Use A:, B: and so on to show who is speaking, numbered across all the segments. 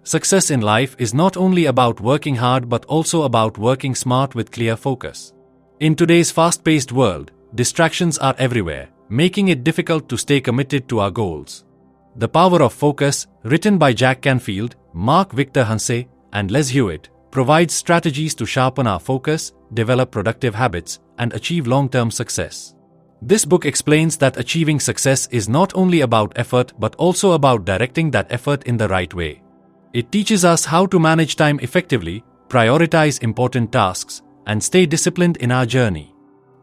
A: Success in life is not only about working hard but also about working smart with clear focus. In today's fast-paced world, distractions are everywhere, making it difficult to stay committed to our goals. The Power of Focus, written by Jack Canfield, Mark Victor Hanse, and Les Hewitt, provides strategies to sharpen our focus, develop productive habits, and achieve long-term success. This book explains that achieving success is not only about effort but also about directing that effort in the right way. It teaches us how to manage time effectively, prioritize important tasks, and stay disciplined in our journey.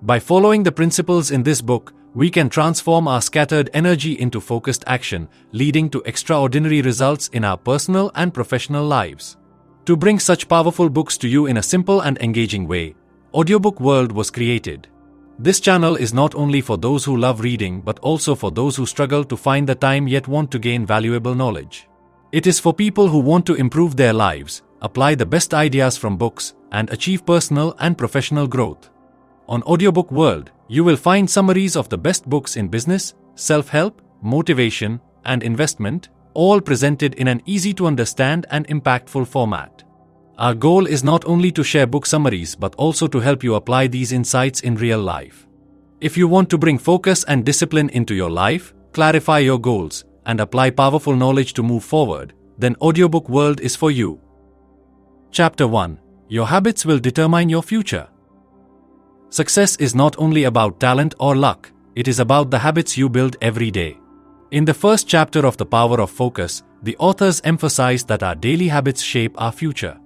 A: By following the principles in this book, we can transform our scattered energy into focused action, leading to extraordinary results in our personal and professional lives. To bring such powerful books to you in a simple and engaging way, Audiobook World was created. This channel is not only for those who love reading but also for those who struggle to find the time yet want to gain valuable knowledge. It is for people who want to improve their lives, apply the best ideas from books, and achieve personal and professional growth. On Audiobook World, you will find summaries of the best books in business, self-help, motivation, and investment, all presented in an easy-to-understand and impactful format. Our goal is not only to share book summaries but also to help you apply these insights in real life. If you want to bring focus and discipline into your life, clarify your goals, and apply powerful knowledge to move forward, then Audiobook World is for you. Chapter 1. Your habits will determine your future. Success is not only about talent or luck, it is about the habits you build every day. In the first chapter of The Power of Focus, the authors emphasize that our daily habits shape our future.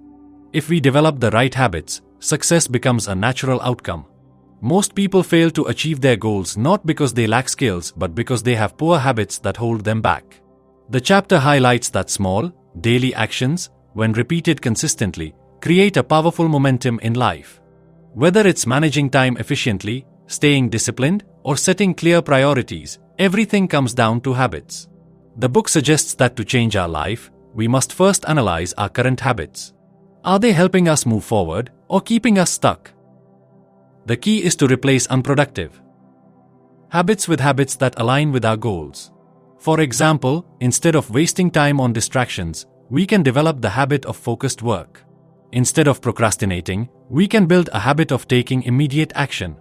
A: If we develop the right habits, success becomes a natural outcome. Most people fail to achieve their goals not because they lack skills but because they have poor habits that hold them back. The chapter highlights that small, daily actions, when repeated consistently, create a powerful momentum in life. Whether it's managing time efficiently, staying disciplined, or setting clear priorities, everything comes down to habits. The book suggests that to change our life, we must first analyze our current habits. Are they helping us move forward or keeping us stuck? The key is to replace unproductive habits with habits that align with our goals. For example, instead of wasting time on distractions, we can develop the habit of focused work. Instead of procrastinating, we can build a habit of taking immediate action.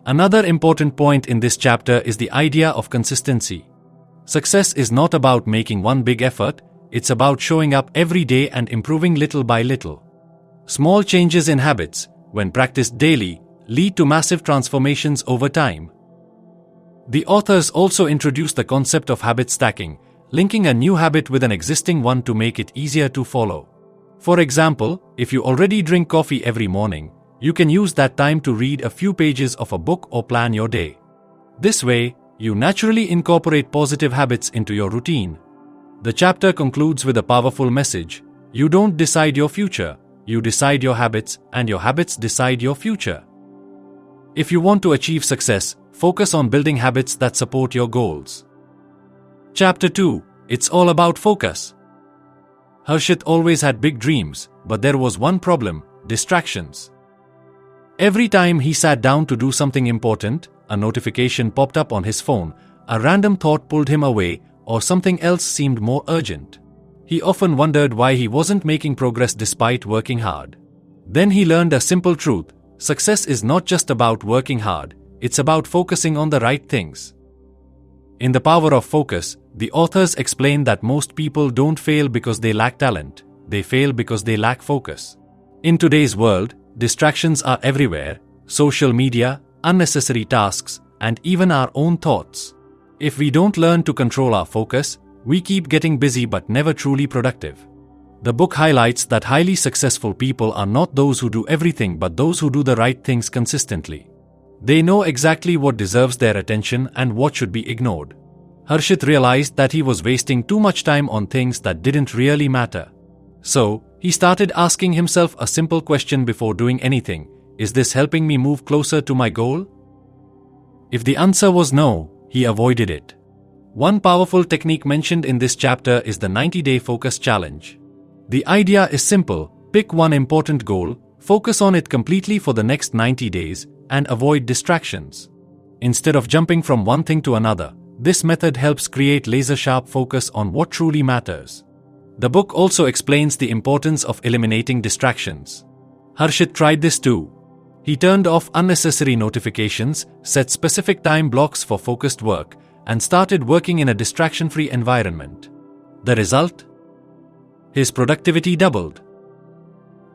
A: Another important point in this chapter is the idea of consistency. Success is not about making one big effort, it's about showing up every day and improving little by little. Small changes in habits, when practiced daily, lead to massive transformations over time. The authors also introduce the concept of habit stacking, linking a new habit with an existing one to make it easier to follow. For example, if you already drink coffee every morning, you can use that time to read a few pages of a book or plan your day. This way, you naturally incorporate positive habits into your routine. The chapter concludes with a powerful message: you don't decide your future, you decide your habits, and your habits decide your future. If you want to achieve success, focus on building habits that support your goals. Chapter 2. It's all about focus. Harshit always had big dreams, but there was one problem: distractions. Every time he sat down to do something important, a notification popped up on his phone, a random thought pulled him away, or something else seemed more urgent. He often wondered why he wasn't making progress despite working hard. Then he learned a simple truth: success is not just about working hard, it's about focusing on the right things. In The Power of Focus, the authors explain that most people don't fail because they lack talent, they fail because they lack focus. In today's world, distractions are everywhere: social media, unnecessary tasks, and even our own thoughts. If we don't learn to control our focus, we keep getting busy but never truly productive. The book highlights that highly successful people are not those who do everything but those who do the right things consistently. They know exactly what deserves their attention and what should be ignored. Harshit realized that he was wasting too much time on things that didn't really matter. So, he started asking himself a simple question before doing anything: is this helping me move closer to my goal? If the answer was no, he avoided it. One powerful technique mentioned in this chapter is the 90-day focus challenge. The idea is simple: pick one important goal, focus on it completely for the next 90 days, and avoid distractions. Instead of jumping from one thing to another, this method helps create laser-sharp focus on what truly matters. The book also explains the importance of eliminating distractions. Harshit tried this too. He turned off unnecessary notifications, set specific time blocks for focused work, and started working in a distraction-free environment. The result? His productivity doubled.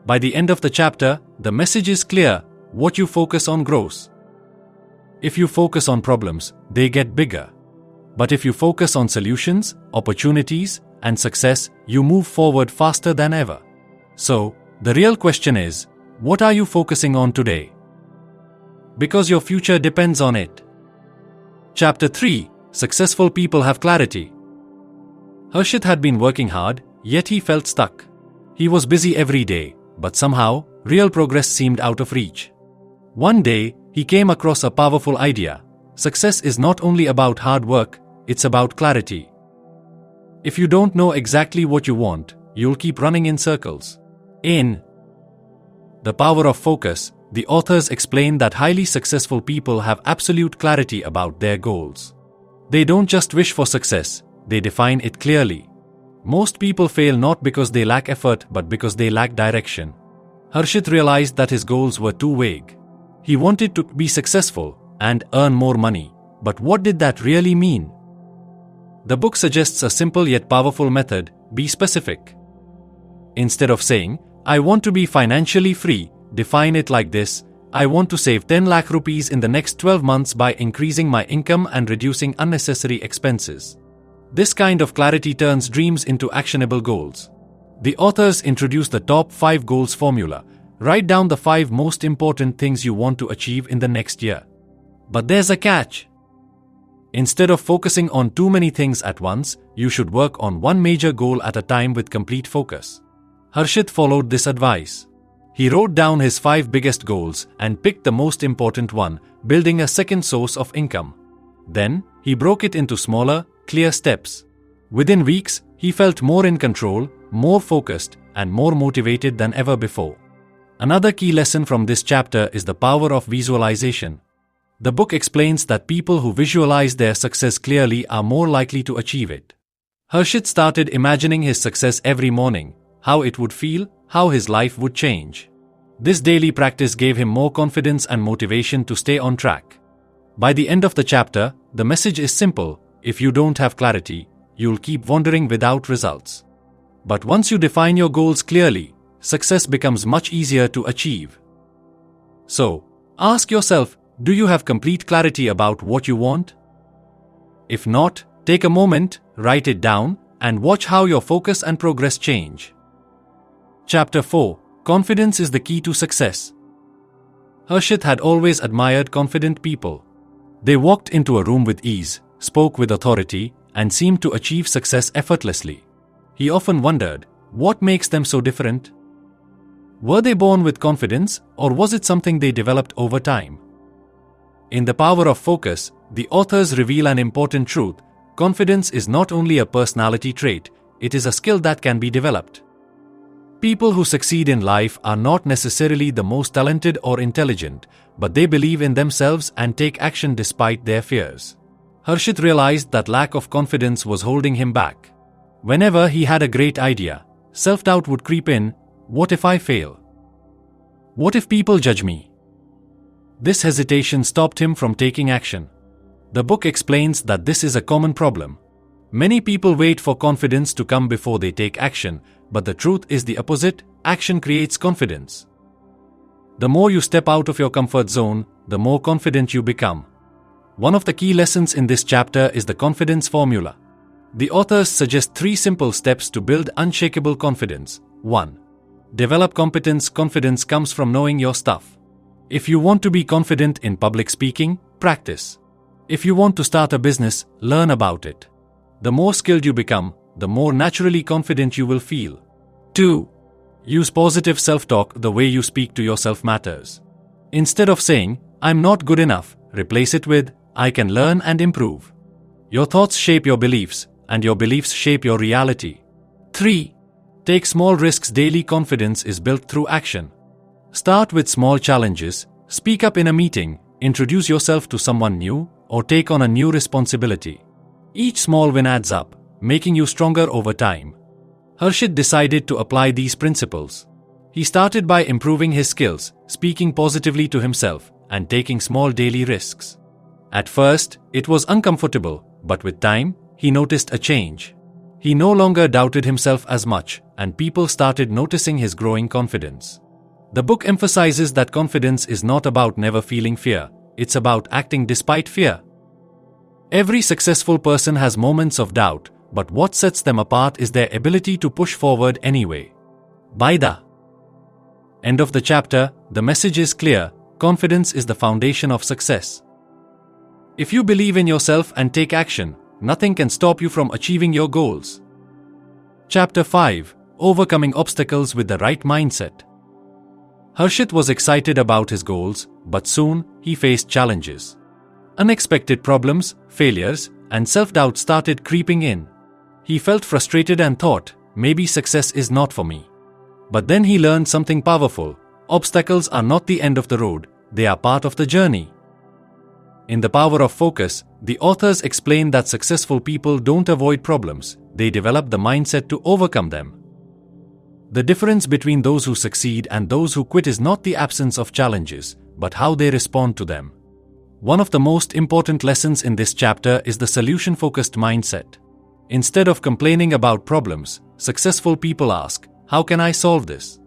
A: By the end of the chapter, the message is clear: what you focus on grows. If you focus on problems, they get bigger. But if you focus on solutions, opportunities, and success, you move forward faster than ever. So, the real question is, what are you focusing on today? Because your future depends on it. Chapter 3: Successful People Have Clarity. Harshit had been working hard, yet he felt stuck. He was busy every day, but somehow, real progress seemed out of reach. One day, he came across a powerful idea. Success is not only about hard work, it's about clarity. If you don't know exactly what you want, you'll keep running in circles. In The Power of Focus, the authors explain that highly successful people have absolute clarity about their goals. They don't just wish for success, they define it clearly. Most people fail not because they lack effort but because they lack direction. Harshit realized that his goals were too vague. He wanted to be successful and earn more money, but what did that really mean? The book suggests a simple yet powerful method: be specific. Instead of saying, "I want to be financially free," define it like this: I want to save 10 lakh rupees in the next 12 months by increasing my income and reducing unnecessary expenses. This kind of clarity turns dreams into actionable goals. The authors introduce the top 5 goals formula. Write down the 5 most important things you want to achieve in the next year. But there's a catch. Instead of focusing on too many things at once, you should work on one major goal at a time with complete focus. Harshit followed this advice. He wrote down his 5 biggest goals and picked the most important one: building a second source of income. Then, he broke it into smaller, clear steps. Within weeks, he felt more in control, more focused, and more motivated than ever before. Another key lesson from this chapter is the power of visualization. The book explains that people who visualize their success clearly are more likely to achieve it. Harshit started imagining his success every morning, how it would feel, how his life would change. This daily practice gave him more confidence and motivation to stay on track. By the end of the chapter, the message is simple: if you don't have clarity, you'll keep wandering without results. But once you define your goals clearly, success becomes much easier to achieve. So, ask yourself, do you have complete clarity about what you want? If not, take a moment, write it down, and watch how your focus and progress change. Chapter 4: Confidence is the Key to Success. Harshit had always admired confident people. They walked into a room with ease, spoke with authority, and seemed to achieve success effortlessly. He often wondered, what makes them so different? Were they born with confidence, or was it something they developed over time? In The Power of Focus, the authors reveal an important truth: confidence is not only a personality trait, it is a skill that can be developed. People who succeed in life are not necessarily the most talented or intelligent, but they believe in themselves and take action despite their fears. Harshit realized that lack of confidence was holding him back. Whenever he had a great idea, self-doubt would creep in. What if I fail? What if people judge me? This hesitation stopped him from taking action. The book explains that this is a common problem. Many people wait for confidence to come before they take action, but the truth is the opposite: action creates confidence. The more you step out of your comfort zone, the more confident you become. One of the key lessons in this chapter is the confidence formula. The authors suggest 3 simple steps to build unshakable confidence. 1. Develop competence. Confidence comes from knowing your stuff. If you want to be confident in public speaking, practice. If you want to start a business, learn about it. The more skilled you become, the more naturally confident you will feel. 2. Use positive self-talk. The way you speak to yourself matters. Instead of saying, "I'm not good enough," replace it with, "I can learn and improve." Your thoughts shape your beliefs, and your beliefs shape your reality. 3. Take small risks. Daily confidence is built through action. Start with small challenges. Speak up in a meeting, introduce yourself to someone new, or take on a new responsibility. Each small win adds up, making you stronger over time. Harshit decided to apply these principles. He started by improving his skills, speaking positively to himself, and taking small daily risks. At first, it was uncomfortable, but with time, he noticed a change. He no longer doubted himself as much, and people started noticing his growing confidence. The book emphasizes that confidence is not about never feeling fear, it's about acting despite fear. Every successful person has moments of doubt, but what sets them apart is their ability to push forward anyway. By the end of the chapter, the message is clear: confidence is the foundation of success. If you believe in yourself and take action, nothing can stop you from achieving your goals. Chapter 5: Overcoming Obstacles with the Right Mindset. Harshit was excited about his goals, but soon he faced challenges. Unexpected problems, failures, and self-doubt started creeping in. He felt frustrated and thought, maybe success is not for me. But then he learned something powerful: obstacles are not the end of the road, they are part of the journey. In The Power of Focus, the authors explain that successful people don't avoid problems, they develop the mindset to overcome them. The difference between those who succeed and those who quit is not the absence of challenges, but how they respond to them. One of the most important lessons in this chapter is the solution-focused mindset. Instead of complaining about problems, successful people ask, "How can I solve this?"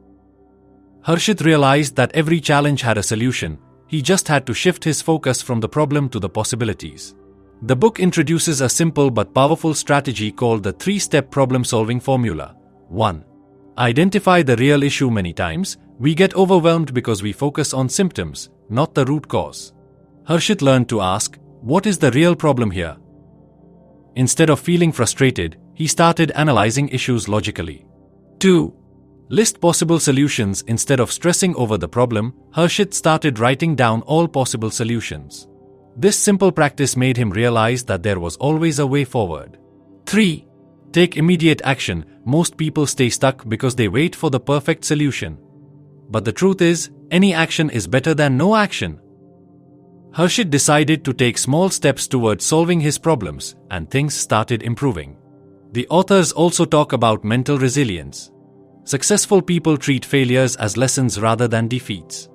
A: Harshit realized that every challenge had a solution. He just had to shift his focus from the problem to the possibilities. The book introduces a simple but powerful strategy called the 3-step problem-solving formula. 1. Identify the real issue. Many times, we get overwhelmed because we focus on symptoms, not the root cause. Harshit learned to ask, what is the real problem here? Instead of feeling frustrated, he started analyzing issues logically. 2. List possible solutions. Instead of stressing over the problem, Harshit started writing down all possible solutions. This simple practice made him realize that there was always a way forward. 3. Take immediate action. Most people stay stuck because they wait for the perfect solution. But the truth is, any action is better than no action. Harshit decided to take small steps towards solving his problems, and things started improving. The authors also talk about mental resilience. Successful people treat failures as lessons rather than defeats.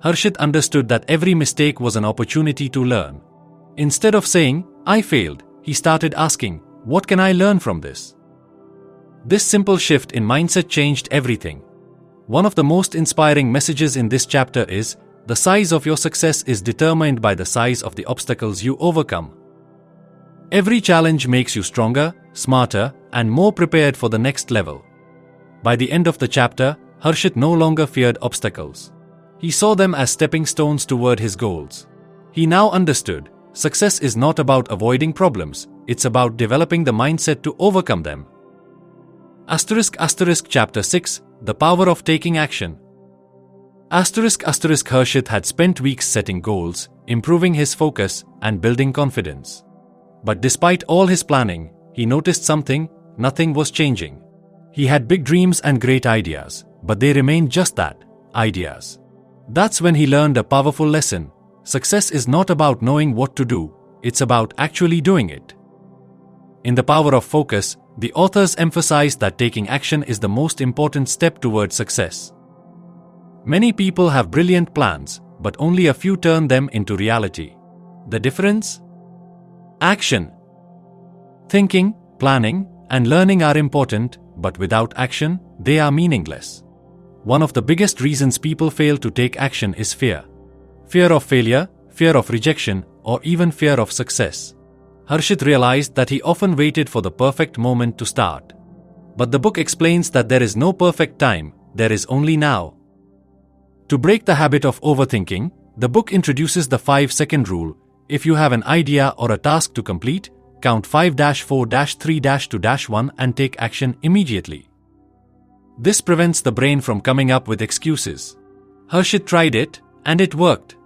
A: Harshit understood that every mistake was an opportunity to learn. Instead of saying, "I failed," he started asking, "What can I learn from this?" This simple shift in mindset changed everything. One of the most inspiring messages in this chapter is, the size of your success is determined by the size of the obstacles you overcome. Every challenge makes you stronger, smarter, and more prepared for the next level. By the end of the chapter, Harshit no longer feared obstacles. He saw them as stepping stones toward his goals. He now understood, success is not about avoiding problems, it's about developing the mindset to overcome them. Chapter 6: The Power of Taking Action. Harshit had spent weeks setting goals, improving his focus, and building confidence. But despite all his planning, he noticed something: nothing was changing. He had big dreams and great ideas, but they remained just that, ideas. That's when he learned a powerful lesson: success is not about knowing what to do, it's about actually doing it. In The Power of Focus, the authors emphasize that taking action is the most important step towards success. Many people have brilliant plans, but only a few turn them into reality. The difference? Action. Thinking, planning, and learning are important, but without action, they are meaningless. One of the biggest reasons people fail to take action is fear. Fear of failure, fear of rejection, or even fear of success. Harshit realized that he often waited for the perfect moment to start. But the book explains that there is no perfect time, there is only now. To break the habit of overthinking, the book introduces the 5-second rule. If you have an idea or a task to complete, count 5-4-3-2-1 and take action immediately. This prevents the brain from coming up with excuses. Harshit tried it, and it worked.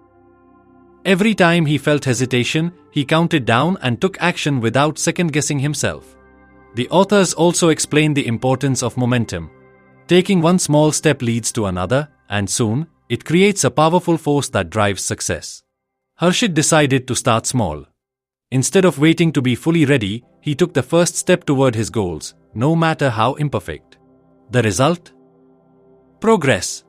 A: Every time he felt hesitation, he counted down and took action without second-guessing himself. The authors also explain the importance of momentum. Taking one small step leads to another, and soon, it creates a powerful force that drives success. Harshit decided to start small. Instead of waiting to be fully ready, he took the first step toward his goals, no matter how imperfect. The result? Progress.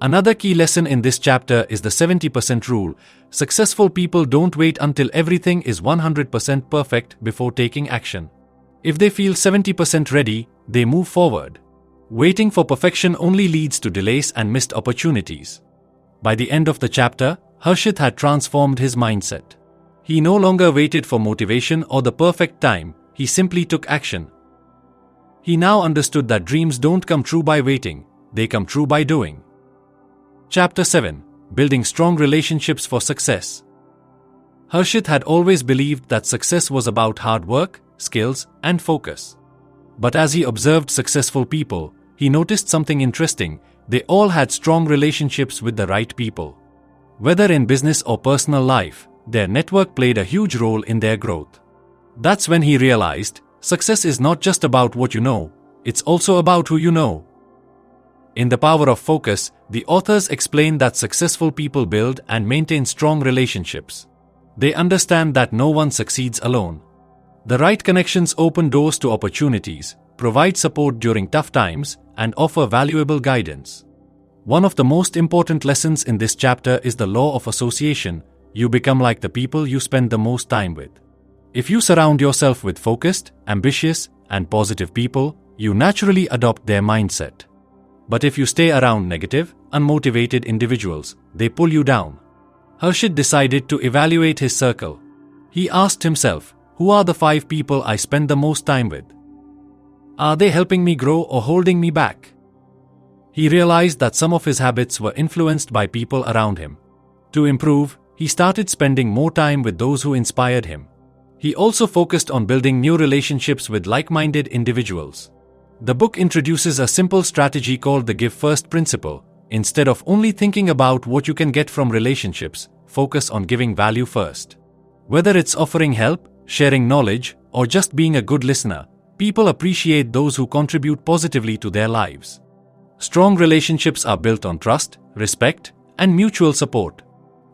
A: Another key lesson in this chapter is the 70% rule. Successful people don't wait until everything is 100% perfect before taking action. If they feel 70% ready, they move forward. Waiting for perfection only leads to delays and missed opportunities. By the end of the chapter, Harshit had transformed his mindset. He no longer waited for motivation or the perfect time, he simply took action. He now understood that dreams don't come true by waiting, they come true by doing. Chapter 7. Building Strong Relationships for Success. Harshit had always believed that success was about hard work, skills, and focus. But as he observed successful people, he noticed something interesting. They all had strong relationships with the right people. Whether in business or personal life, their network played a huge role in their growth. That's when he realized, success is not just about what you know, it's also about who you know. In The Power of Focus, the authors explain that successful people build and maintain strong relationships. They understand that no one succeeds alone. The right connections open doors to opportunities, provide support during tough times, and offer valuable guidance. One of the most important lessons in this chapter is the law of association. You become like the people you spend the most time with. If you surround yourself with focused, ambitious, and positive people, you naturally adopt their mindset. But if you stay around negative, unmotivated individuals, they pull you down. Harshit decided to evaluate his circle. He asked himself, who are the 5 people I spend the most time with? Are they helping me grow or holding me back? He realized that some of his habits were influenced by people around him. To improve, he started spending more time with those who inspired him. He also focused on building new relationships with like-minded individuals. The book introduces a simple strategy called the Give First principle. Instead of only thinking about what you can get from relationships, focus on giving value first. Whether it's offering help, sharing knowledge, or just being a good listener, people appreciate those who contribute positively to their lives. Strong relationships are built on trust, respect, and mutual support.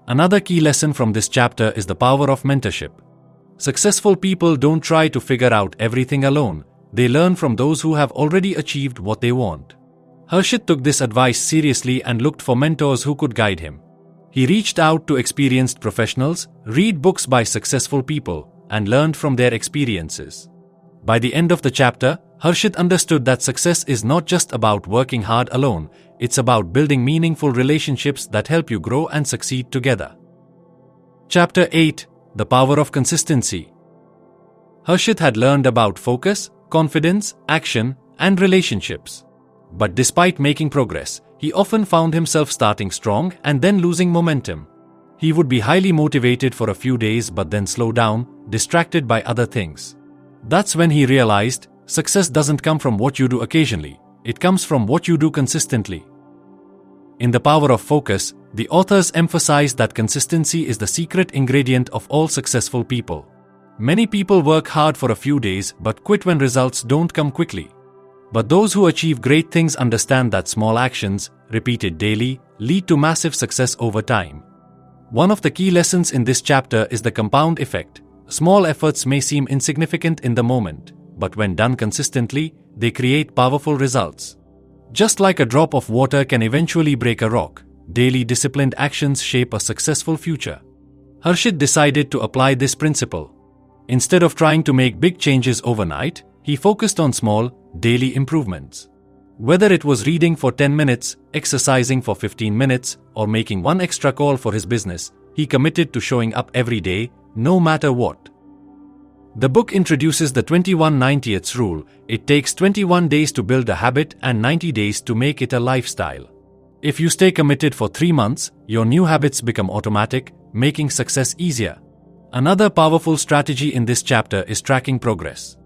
A: Another key lesson from this chapter is the power of mentorship. Successful people don't try to figure out everything alone. They learn from those who have already achieved what they want. Harshit took this advice seriously and looked for mentors who could guide him. He reached out to experienced professionals, read books by successful people, and learned from their experiences. By the end of the chapter, Harshit understood that success is not just about working hard alone, it's about building meaningful relationships that help you grow and succeed together. Chapter 8. The Power of Consistency. Harshit had learned about focus, confidence, action, and relationships. But despite making progress, he often found himself starting strong and then losing momentum. He would be highly motivated for a few days but then slow down, distracted by other things. That's when he realized, success doesn't come from what you do occasionally, it comes from what you do consistently. In The Power of Focus, the authors emphasize that consistency is the secret ingredient of all successful people. Many people work hard for a few days but quit when results don't come quickly. But those who achieve great things understand that small actions, repeated daily, lead to massive success over time. One of the key lessons in this chapter is the compound effect. Small efforts may seem insignificant in the moment, but when done consistently, they create powerful results. Just like a drop of water can eventually break a rock, daily disciplined actions shape a successful future. Harshit decided to apply this principle. Instead of trying to make big changes overnight, he focused on small, daily improvements. Whether it was reading for 10 minutes, exercising for 15 minutes, or making one extra call for his business, he committed to showing up every day, no matter what. The book introduces the 21-90th rule. It takes 21 days to build a habit and 90 days to make it a lifestyle. If you stay committed for 3 months, your new habits become automatic, making success easier. Another powerful strategy in this chapter is tracking progress.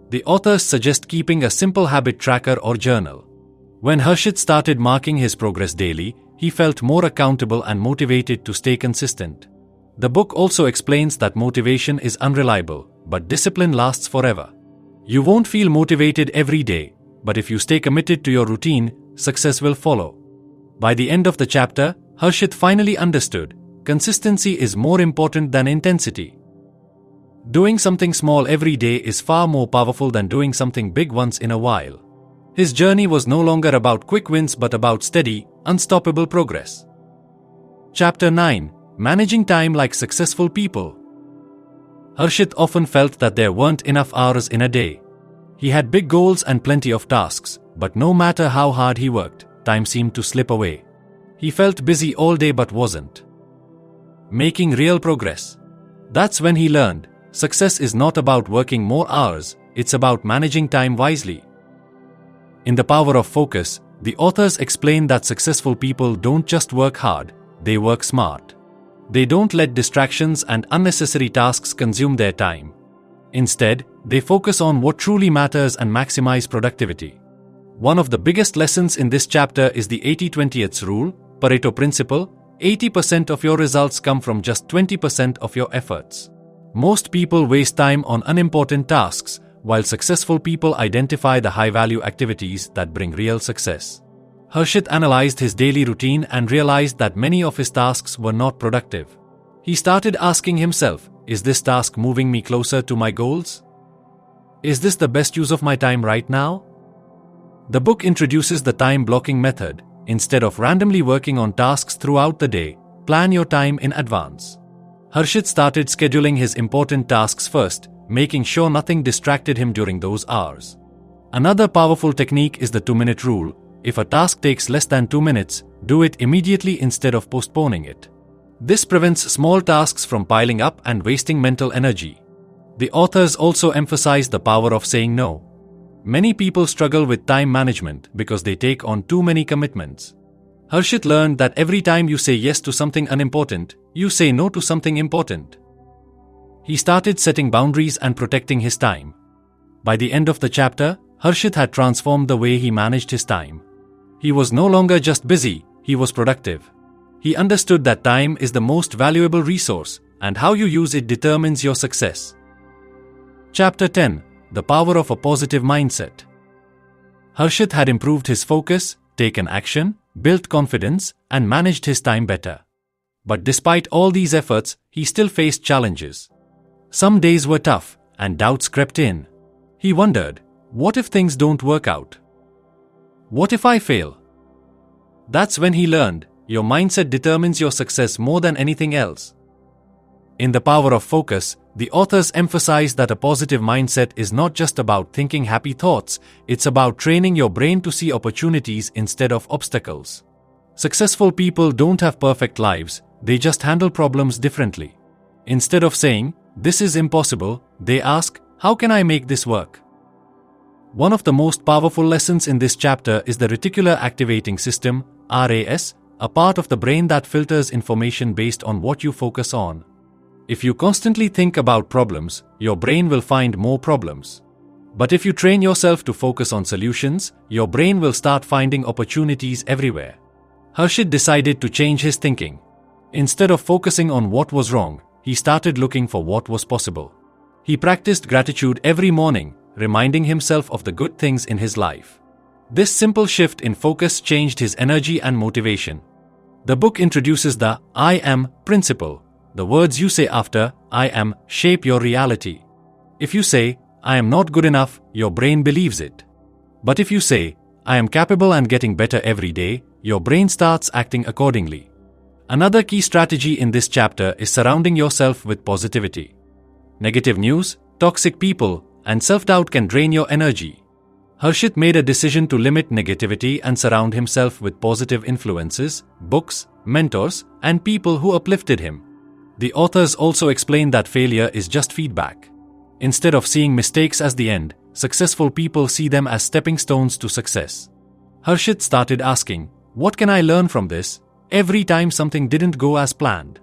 A: The authors suggest keeping a simple habit tracker or journal. When Harshit started marking his progress daily, he felt more accountable and motivated to stay consistent. The book also explains that motivation is unreliable, but discipline lasts forever. You won't feel motivated every day, but if you stay committed to your routine, success will follow. By the end of the chapter, Harshit finally understood, consistency is more important than intensity. Doing something small every day is far more powerful than doing something big once in a while. His journey was no longer about quick wins but about steady, unstoppable progress. Chapter 9: Managing Time Like Successful People. Harshit often felt that there weren't enough hours in a day. He had big goals and plenty of tasks, but no matter how hard he worked, time seemed to slip away. He felt busy all day but wasn't making real progress. That's when he learned, success is not about working more hours, it's about managing time wisely. In The Power of Focus, the authors explain that successful people don't just work hard, they work smart. They don't let distractions and unnecessary tasks consume their time. Instead, they focus on what truly matters and maximize productivity. One of the biggest lessons in this chapter is the 80-20 rule, Pareto principle. 80% of your results come from just 20% of your efforts. Most people waste time on unimportant tasks, while successful people identify the high-value activities that bring real success. Harshit analyzed his daily routine and realized that many of his tasks were not productive. He started asking himself, is this task moving me closer to my goals? Is this the best use of my time right now? The book introduces the time blocking method. Instead of randomly working on tasks throughout the day, plan your time in advance. Harshit started scheduling his important tasks first, making sure nothing distracted him during those hours. Another powerful technique is the 2-minute rule. If a task takes less than 2 minutes, do it immediately instead of postponing it. This prevents small tasks from piling up and wasting mental energy. The authors also emphasize the power of saying no. Many people struggle with time management because they take on too many commitments. Harshit learned that every time you say yes to something unimportant, you say no to something important. He started setting boundaries and protecting his time. By the end of the chapter, Harshit had transformed the way he managed his time. He was no longer just busy, he was productive. He understood that time is the most valuable resource, and how you use it determines your success. Chapter 10: The Power of a Positive Mindset. Harshit had improved his focus, taken action, built confidence, and managed his time better. But despite all these efforts, he still faced challenges. Some days were tough, and doubts crept in. He wondered, what if things don't work out? What if I fail? That's when he learned, your mindset determines your success more than anything else. In The Power of Focus, the authors emphasize that a positive mindset is not just about thinking happy thoughts, it's about training your brain to see opportunities instead of obstacles. Successful people don't have perfect lives, they just handle problems differently. Instead of saying, this is impossible, they ask, how can I make this work? One of the most powerful lessons in this chapter is the reticular activating system, RAS, a part of the brain that filters information based on what you focus on. If you constantly think about problems, your brain will find more problems. But if you train yourself to focus on solutions, your brain will start finding opportunities everywhere. Harshit decided to change his thinking. Instead of focusing on what was wrong, he started looking for what was possible. He practiced gratitude every morning, reminding himself of the good things in his life. This simple shift in focus changed his energy and motivation. The book introduces the I am principle. The words you say after I am shape your reality. If you say, I am not good enough, your brain believes it. But if you say, I am capable and getting better every day, your brain starts acting accordingly. Another key strategy in this chapter is surrounding yourself with positivity. Negative news, toxic people, and self-doubt can drain your energy. Harshit made a decision to limit negativity and surround himself with positive influences, books, mentors, and people who uplifted him. The authors also explain that failure is just feedback. Instead of seeing mistakes as the end, successful people see them as stepping stones to success. Harshit started asking, what can I learn from this, every time something didn't go as planned?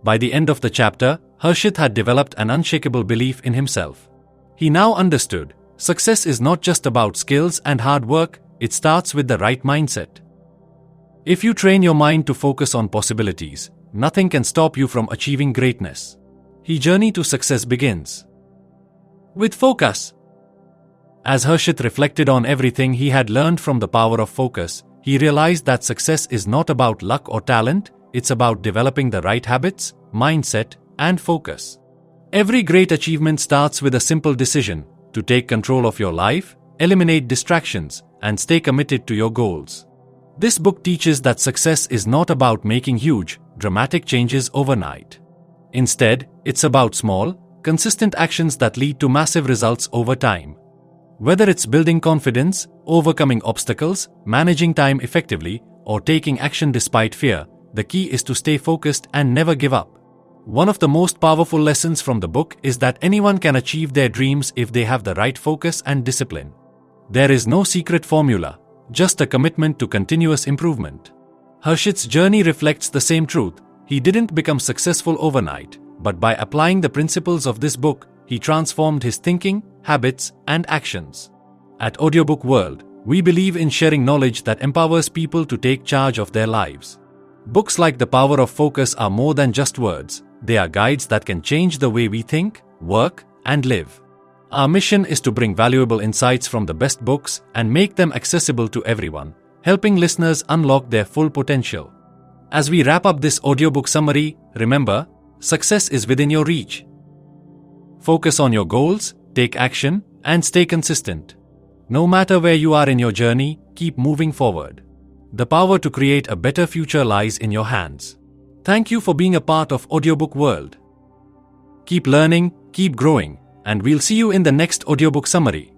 A: By the end of the chapter, Harshit had developed an unshakable belief in himself. He now understood, success is not just about skills and hard work, it starts with the right mindset. If you train your mind to focus on possibilities, nothing can stop you from achieving greatness. His journey to success begins with focus. As Harshit reflected on everything he had learned from The Power of Focus, he realized that success is not about luck or talent, it's about developing the right habits, mindset, and focus. Every great achievement starts with a simple decision: to take control of your life, eliminate distractions, and stay committed to your goals. This book teaches that success is not about making huge, dramatic changes overnight. Instead, it's about small, consistent actions that lead to massive results over time. Whether it's building confidence, overcoming obstacles, managing time effectively, or taking action despite fear, the key is to stay focused and never give up. One of the most powerful lessons from the book is that anyone can achieve their dreams if they have the right focus and discipline. There is no secret formula, just a commitment to continuous improvement. Harshit's journey reflects the same truth. He didn't become successful overnight, but by applying the principles of this book, he transformed his thinking, habits, and actions. At Audiobook World, we believe in sharing knowledge that empowers people to take charge of their lives. Books like The Power of Focus are more than just words. They are guides that can change the way we think, work, and live. Our mission is to bring valuable insights from the best books and make them accessible to everyone, helping listeners unlock their full potential. As we wrap up this audiobook summary, remember, success is within your reach. Focus on your goals, take action, and stay consistent. No matter where you are in your journey, keep moving forward. The power to create a better future lies in your hands. Thank you for being a part of Audiobook World. Keep learning, keep growing, and we'll see you in the next audiobook summary.